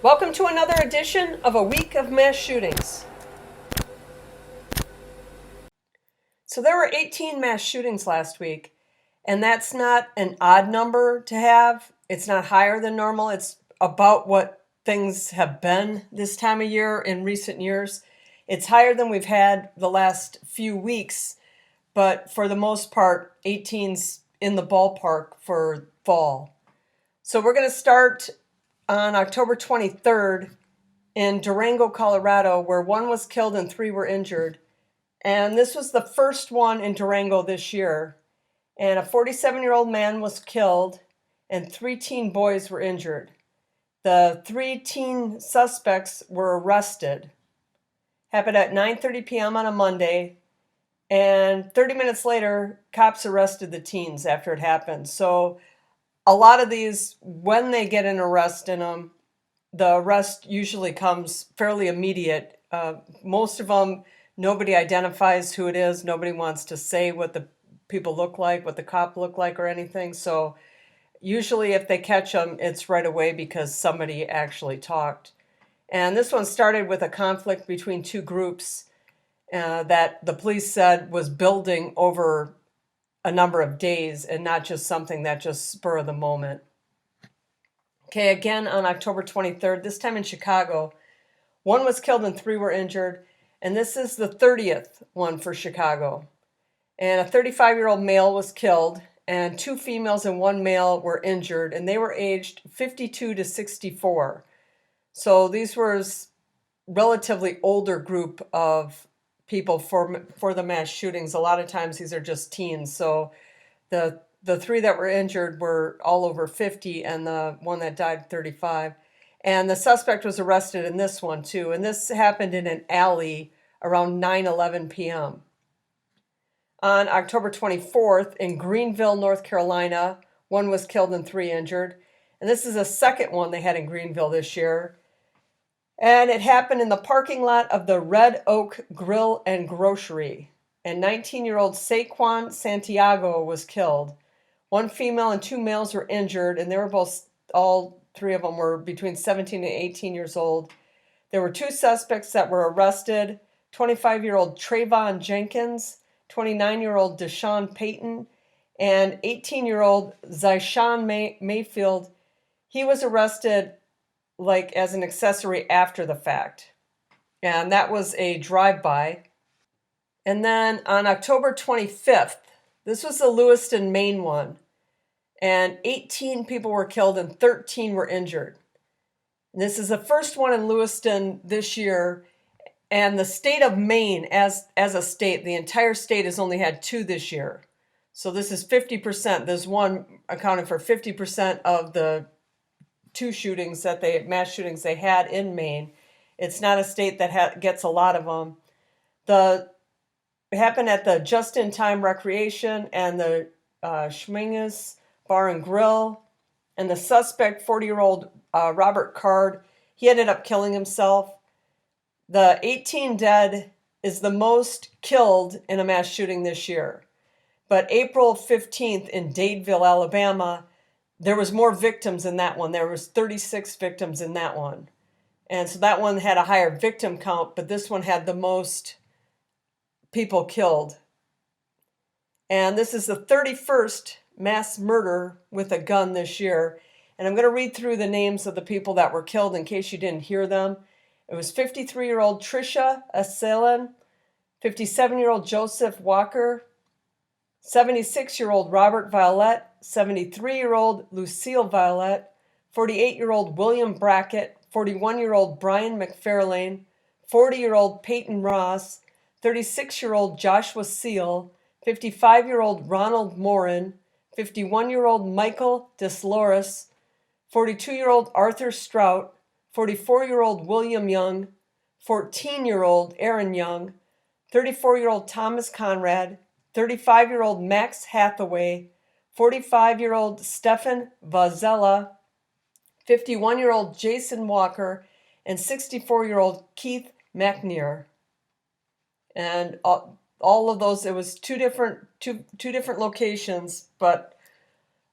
Welcome to another edition of A Week of Mass Shootings. So there were 18 mass shootings last week, and that's not an odd number to have. It's not higher than normal. It's about what things have been this time of year in recent years. It's higher than we've had the last few weeks, but for the most part, 18's in the ballpark for fall. So we're going to start on October 23rd in Durango, Colorado, where one was killed and 3 were injured. And this was the first one in Durango this year. And a 47-year-old man was killed and 3 teen boys were injured. The 3 teen suspects were arrested. Happened at 9:30 p.m. on a Monday. And 30 minutes later, cops arrested the teens after it happened. So a lot of these, when they get an arrest in them, the arrest usually comes fairly immediate. Most of them, nobody identifies who it is. Nobody wants to say what the people look like, what the cop look like or anything. So usually if they catch them, it's right away because somebody actually talked. And this one started with a conflict between 2 groups that the police said was building over a number of days and not just something that just spur of the moment. Okay, again on October 23rd, this time in Chicago, 1 was killed and 3 were injured, and this is the 30th one for Chicago. And a 35-year-old male was killed, and 2 females and 1 male were injured, and they were aged 52 to 64. So these were relatively older group of people for the mass shootings. A lot of times these are just teens. So the 3 that were injured were all over 50 and the one that died 35. And the suspect was arrested in this one too. And this happened in an alley around 9:11 p.m. On October 24th in Greenville, North Carolina, 1 was killed and 3 injured. And this is the second one they had in Greenville this year. And it happened in the parking lot of the Red Oak Grill and Grocery. And 19-year-old Saquon Santiago was killed. 1 female and 2 males were injured, and they were all 3 of them were between 17 and 18 years old. There were 2 suspects that were arrested, 25-year-old Trayvon Jenkins, 29-year-old Deshaun Payton, and 18-year-old Zyshawn Mayfield. He was arrested as an accessory after the fact. And that was a drive-by. And then on October 25th, this was the Lewiston, Maine one. And 18 people were killed and 13 were injured. And this is the first one in Lewiston this year. And the state of Maine, as a state, the entire state has only had 2 this year. So this is 50%. There's one accounting for 50% of the 2 mass shootings they had in Maine. It's not a state that gets a lot of them. It happened at the Just in Time Recreation and the Schmengees Bar and Grill. And the suspect, 40-year-old Robert Card, he ended up killing himself. The 18 dead is the most killed in a mass shooting this year. But April 15th in Dadeville, Alabama, there was more victims in that one. There was 36 victims in that one. And so that one had a higher victim count, but this one had the most people killed. And this is the 31st mass murder with a gun this year. And I'm going to read through the names of the people that were killed in case you didn't hear them. It was 53-year-old Tricia Asselin, 57-year-old Joseph Walker, 76-year-old Robert Violette, 73-year-old Lucille Violette, 48-year-old William Brackett, 41-year-old Brian McFarlane, 40-year-old Peyton Ross, 36-year-old Joshua Seal, 55-year-old Ronald Morin, 51-year-old Michael Desloris, 42-year-old Arthur Strout, 44-year-old William Young, 14-year-old Aaron Young, 34-year-old Thomas Conrad, 35-year-old Max Hathaway, 45-year-old Stephan Vazella, 51-year-old Jason Walker, and 64-year-old Keith McNear. And all of those, it was two different locations, but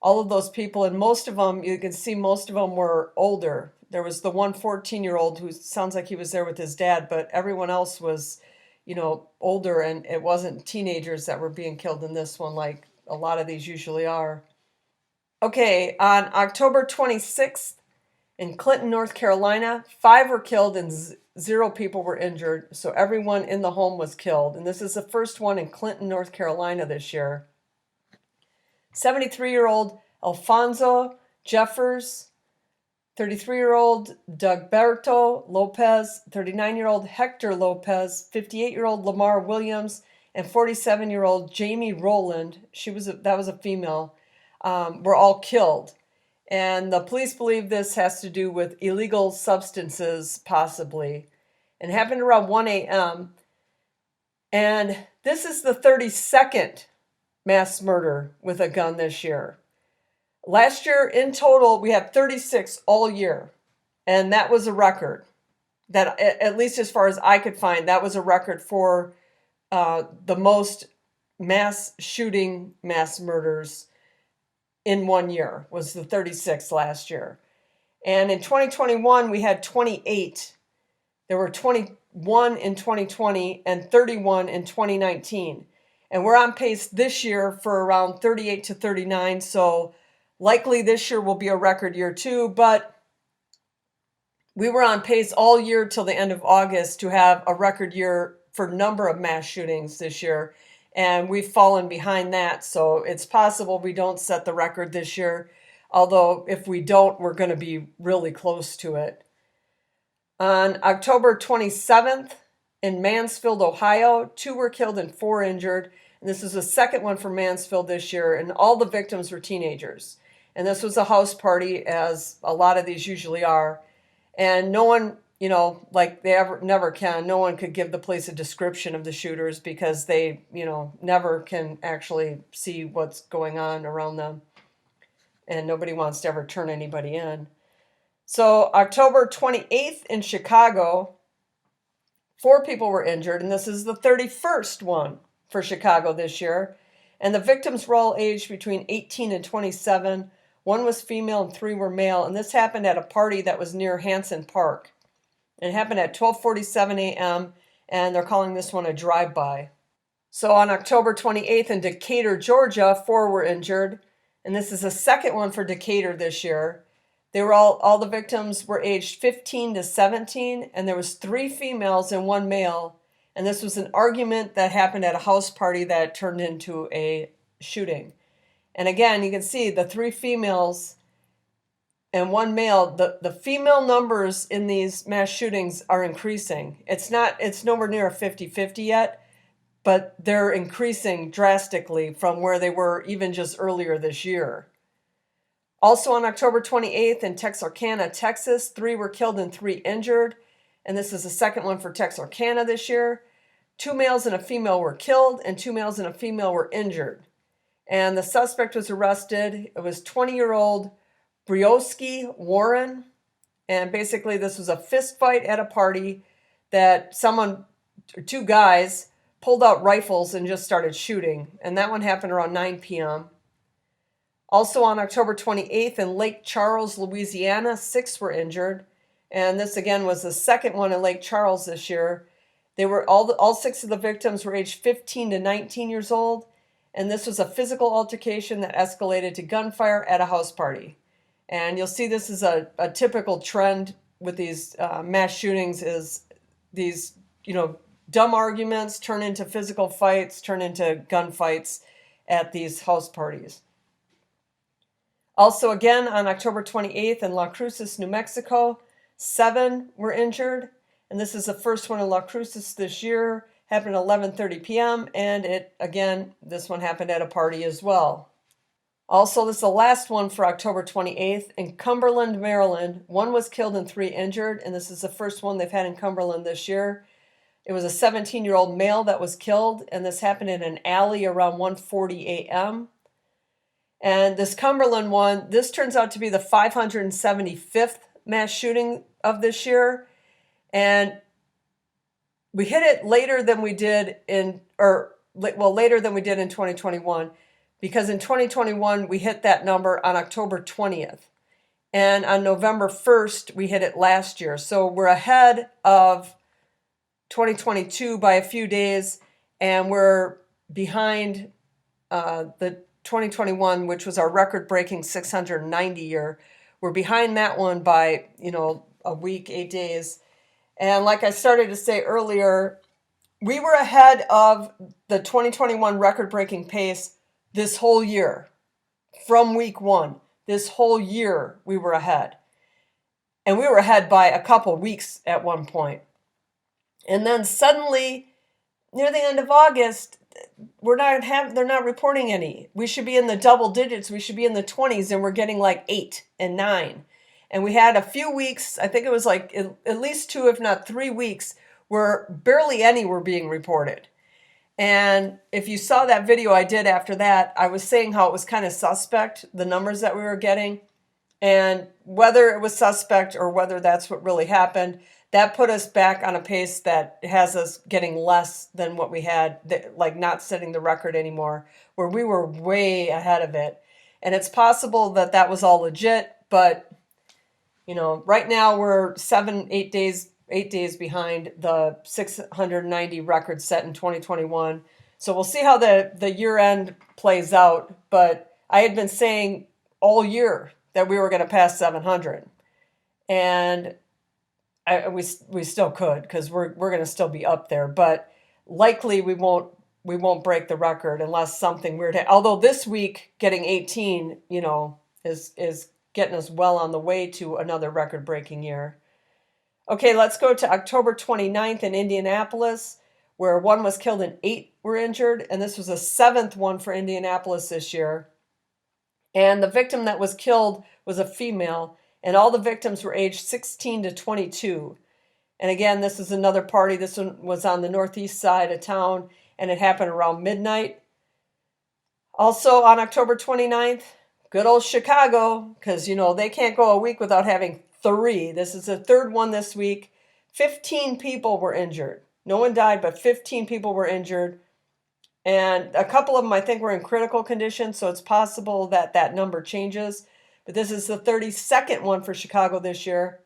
all of those people, and most of them, you can see most of them were older. There was the one 14-year-old who sounds like he was there with his dad, but everyone else was, older, and it wasn't teenagers that were being killed in this one like a lot of these usually are. Okay, on October 26th in Clinton, North Carolina, 5 were killed and 0 people were injured. So everyone in the home was killed. And this is the first one in Clinton, North Carolina this year. 73-year-old Alfonzo Jeffers, 33-year-old dagoberto Lopez, 39-year-old Hector Lopez, 58-year-old Lamar Williams, and 47-year-old Jamie Rowland, that was a female, were all killed. And the police believe this has to do with illegal substances, possibly. It happened around 1 a.m. And this is the 32nd mass murder with a gun this year. Last year, in total, we had 36 all year. And that was a record. That, at least as far as I could find, that was a record for the most mass murders in 1 year, was the 36th last year. And in 2021, we had 28. There were 21 in 2020 and 31 in 2019. And we're on pace this year for around 38 to 39. So likely this year will be a record year too. But we were on pace all year till the end of August to have a record year for number of mass shootings this year. And we've fallen behind that. So it's possible we don't set the record this year. Although if we don't, we're going to be really close to it. On October 27th in Mansfield, Ohio, 2 were killed and 4 injured. And this is the second one for Mansfield this year. And all the victims were teenagers. And this was a house party, as a lot of these usually are. And no one, like they never can, no one could give the police a description of the shooters because they, never can actually see what's going on around them. And nobody wants to ever turn anybody in. So October 28th in Chicago, 4 people were injured, and this is the 31st one for Chicago this year. And the victims were all aged between 18 and 27. 1 was female and 3 were male, and this happened at a party that was near Hanson Park. It happened at 12:47 a.m., and they're calling this one a drive-by. So on October 28th in Decatur, Georgia, 4 were injured, and this is the second one for Decatur this year. They were all the victims were aged 15 to 17, and there was 3 females and 1 male. And this was an argument that happened at a house party that turned into a shooting. And again, you can see the 3 females and 1 male. The female numbers in these mass shootings are increasing. It's nowhere near a 50-50 yet, but they're increasing drastically from where they were even just earlier this year. Also on October 28th in Texarkana, Texas, 3 were killed and 3 injured. And this is the second one for Texarkana this year. 2 males and a female were killed, and 2 males and a female were injured. And the suspect was arrested. It was 20-year-old Brioski Warren. And basically this was a fist fight at a party that 2 guys pulled out rifles and just started shooting. And that one happened around 9 p.m. Also on October 28th in Lake Charles, Louisiana, 6 were injured. And this again was the second one in Lake Charles this year. They were all 6 of the victims were aged 15 to 19 years old. And this was a physical altercation that escalated to gunfire at a house party. And you'll see this is a typical trend with these mass shootings, is these, dumb arguments turn into physical fights, turn into gunfights at these house parties. Also, again, on October 28th in Las Cruces, New Mexico, 7 were injured. And this is the first one in Las Cruces this year. Happened at 11:30 p.m. And this one happened at a party as well. Also, this is the last one for October 28th in Cumberland, Maryland. 1 was killed and 3 injured. And this is the first one they've had in Cumberland this year. It was a 17-year-old male that was killed. And this happened in an alley around 1:40 a.m. And this Cumberland one, this turns out to be the 575th mass shooting of this year. And we hit it later than we did later than we did in 2021, because in 2021 we hit that number on October 20th. And on November 1st, we hit it last year. So we're ahead of 2022 by a few days, and we're behind the 2021, which was our record-breaking 690 year. We're behind that one by, a week, 8 days. And like I started to say earlier, we were ahead of the 2021 record-breaking pace this whole year. From week one, this whole year, we were ahead. And we were ahead by a couple weeks at one point. And then suddenly, near the end of August, they're not reporting any. We should be in the double digits. We should be in the 20s, and we're getting like 8 and 9. And we had a few weeks, I think it was like at least 2, if not 3 weeks, where barely any were being reported. And if you saw that video I did after that, I was saying how it was kind of suspect, the numbers that we were getting. And whether it was suspect or whether that's what really happened, that put us back on a pace that has us getting less than what we had, like not setting the record anymore, where we were way ahead of it. And it's possible that that was all legit, but right now we're 8 days behind the 690 record set in 2021. So we'll see how the year end plays out. But I had been saying all year that we were going to pass 700, and we still could, because we're going to still be up there. But likely we won't break the record unless something weird. Although this week getting 18, is getting us well on the way to another record-breaking year. Okay, let's go to October 29th in Indianapolis, where 1 was killed and 8 were injured. And this was the 7th one for Indianapolis this year. And the victim that was killed was a female, and all the victims were aged 16 to 22. And again, this is another party. This one was on the northeast side of town, and it happened around midnight. Also on October 29th, good old Chicago, because, they can't go a week without having 3. This is the 3rd one this week. 15 people were injured. No one died, but 15 people were injured. And a couple of them, I think, were in critical condition, so it's possible that that number changes. But this is the 32nd one for Chicago this year.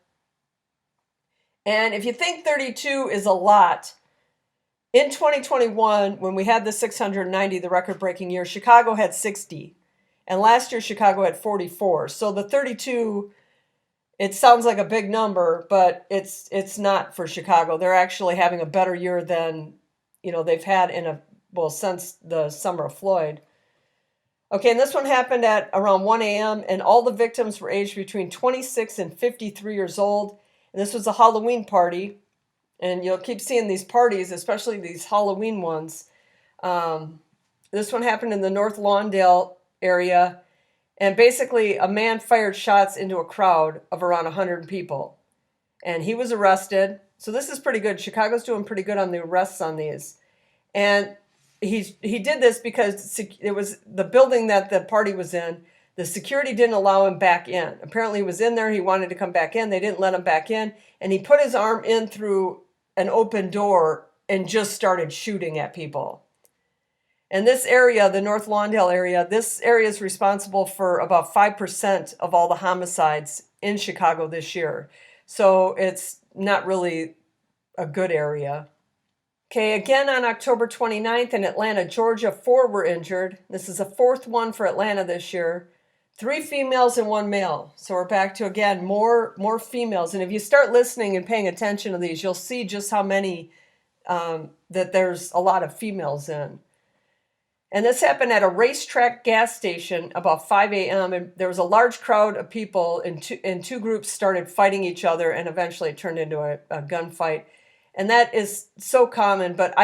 And if you think 32 is a lot, in 2021, when we had the 690, the record-breaking year, Chicago had 60. And last year, Chicago had 44. So the 32, it sounds like a big number, but it's not for Chicago. They're actually having a better year than, they've had since the summer of Floyd. Okay, and this one happened at around 1 a.m., and all the victims were aged between 26 and 53 years old. And this was a Halloween party. And you'll keep seeing these parties, especially these Halloween ones. This one happened in the North Lawndale area. And basically, a man fired shots into a crowd of around 100 people. And he was arrested. So this is pretty good. Chicago's doing pretty good on the arrests on these. And he did this because it was the building that the party was in. The security didn't allow him back in. Apparently he was in there. He wanted to come back in. They didn't let him back in. And he put his arm in through an open door and just started shooting at people. And this area, the North Lawndale area, this area is responsible for about 5% of all the homicides in Chicago this year. So it's not really a good area. Okay, again on October 29th in Atlanta, Georgia, 4 were injured. This is the 4th one for Atlanta this year. 3 females and 1 male. So we're back to, again, more females. And if you start listening and paying attention to these, you'll see just how many, that there's a lot of females in. And this happened at a racetrac gas station about 5 a.m. And there was a large crowd of people, and two groups started fighting each other, and eventually it turned into a gunfight. And that is so common, but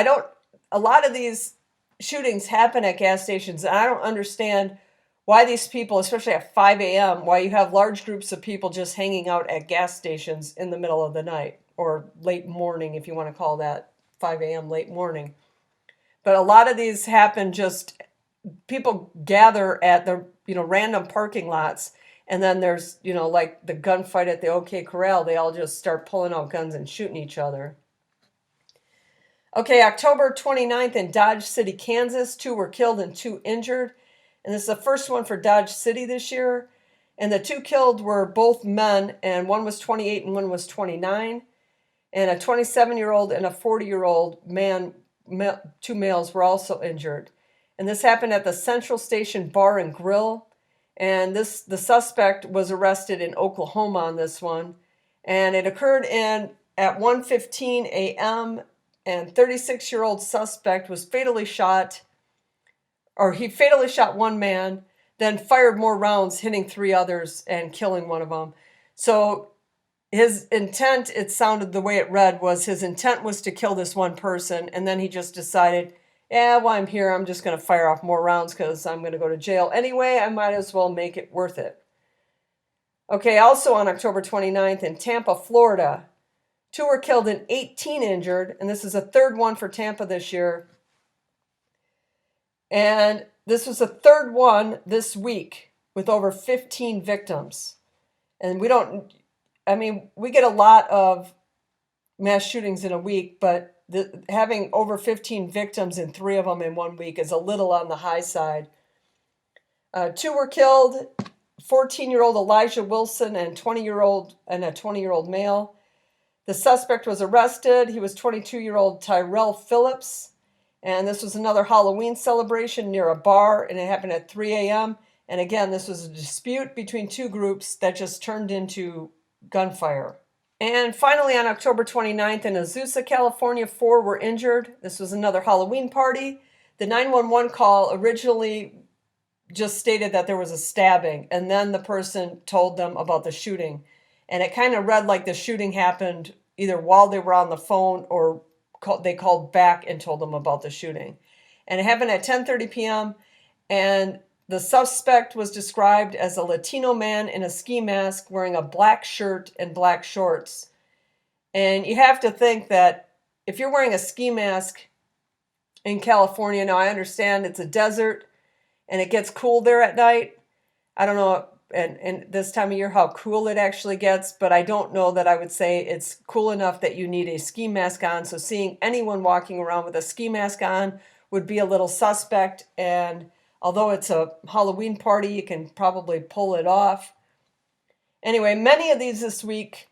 a lot of these shootings happen at gas stations, and I don't understand why these people, especially at 5 a.m., why you have large groups of people just hanging out at gas stations in the middle of the night, or late morning, if you want to call that 5 a.m. late morning. But a lot of these happen just, people gather at the, random parking lots, and then there's, like the gunfight at the OK Corral, they all just start pulling out guns and shooting each other. Okay, October 29th in Dodge City, Kansas, 2 were killed and 2 injured. And this is the first one for Dodge City this year. And the two killed were both men, and one was 28 and one was 29. And a 27-year-old and a 40-year-old man, two males, were also injured. And this happened at the Central Station Bar and Grill. And the suspect was arrested in Oklahoma on this one. And it occurred at 1:15 a.m. And 36-year-old suspect was fatally shot, or he fatally shot one man, then fired more rounds, hitting three others and killing one of them. So his intent, it sounded the way it read, was his intent was to kill this one person, and then he just decided, yeah, while I'm here, I'm just going to fire off more rounds because I'm going to go to jail anyway. I might as well make it worth it. Okay, also on October 29th in Tampa, Florida, 2 were killed and 18 injured, and this is a third one for Tampa this year. And this was the third one this week with over 15 victims. And we get a lot of mass shootings in a week, but having over 15 victims and 3 of them in 1 week is a little on the high side. 2 were killed, 14-year-old Elijah Wilson and a 20-year-old male. The suspect was arrested. He was 22-year-old Tyrell Phillips. And this was another Halloween celebration near a bar, and it happened at 3 a.m. And again, this was a dispute between 2 groups that just turned into gunfire. And finally, on October 29th in Azusa, California, 4 were injured. This was another Halloween party. The 911 call originally just stated that there was a stabbing, and then the person told them about the shooting. And it kind of read like the shooting happened either while they were on the phone or they called back and told them about the shooting. And it happened at 10:30 p.m. And the suspect was described as a Latino man in a ski mask wearing a black shirt and black shorts. And you have to think that if you're wearing a ski mask in California, now I understand it's a desert and it gets cool there at night. I don't know, and this time of year how cool it actually gets, but I don't know that I would say it's cool enough that you need a ski mask on. So seeing anyone walking around with a ski mask on would be a little suspect. And although it's a Halloween party, you can probably pull it off. Anyway, many of these this week,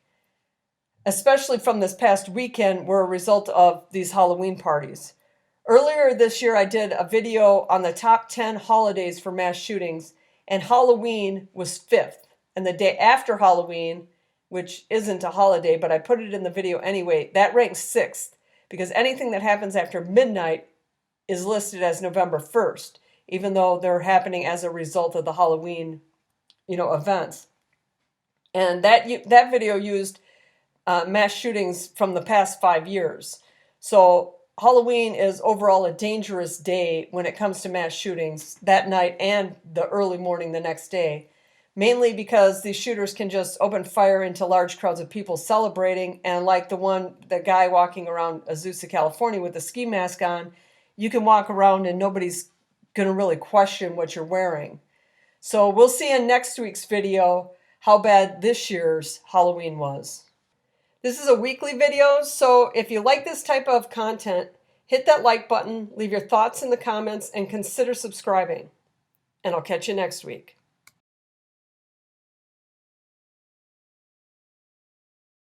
especially from this past weekend, were a result of these Halloween parties. Earlier this year, I did a video on the top 10 holidays for mass shootings, and Halloween was 5th. And the day after Halloween, which isn't a holiday, but I put it in the video anyway, that ranks 6th, because anything that happens after midnight is listed as November 1st, even though they're happening as a result of the Halloween, events. And that video used mass shootings from the past 5 years. So Halloween is overall a dangerous day when it comes to mass shootings that night and the early morning the next day, mainly because these shooters can just open fire into large crowds of people celebrating. And like the guy walking around Azusa, California with the ski mask on, you can walk around and nobody's going to really question what you're wearing. So we'll see in next week's video how bad this year's Halloween was. This is a weekly video, so if you like this type of content, hit that like button, leave your thoughts in the comments, and consider subscribing. And I'll catch you next week.